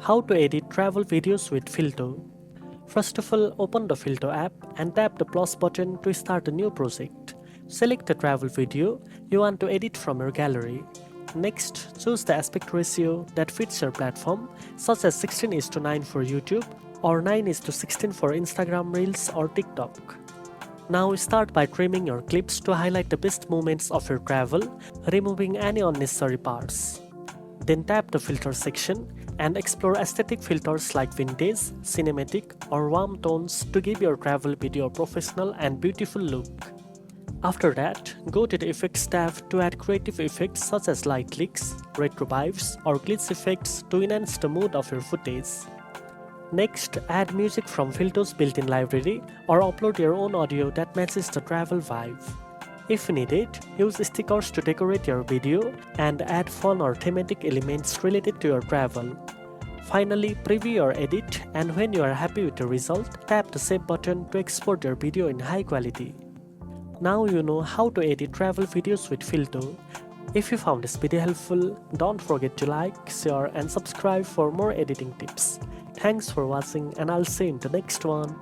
How to edit travel videos with Filto. First of all, open the Filto app and tap the plus button to start a new project. Select the travel video you want to edit from your gallery. Next, choose the aspect ratio that fits your platform, such as 16:9 for YouTube or 9:16 for Instagram Reels or TikTok. Now start by trimming your clips to highlight the best moments of your travel, removing any unnecessary parts. Then tap the filter section and explore aesthetic filters like vintage, cinematic, or warm tones to give your travel video a professional and beautiful look. After that, go to the Effects tab to add creative effects such as light leaks, retro vibes, or glitch effects to enhance the mood of your footage. Next, add music from Filto's built-in library or upload your own audio that matches the travel vibe. If needed, use stickers to decorate your video and add fun or thematic elements related to your travel. Finally, preview your edit, and when you are happy with the result, tap the save button to export your video in high quality. Now you know how to edit travel videos with Filto. If you found this video helpful, don't forget to like, share and subscribe for more editing tips. Thanks for watching, and I'll see you in the next one.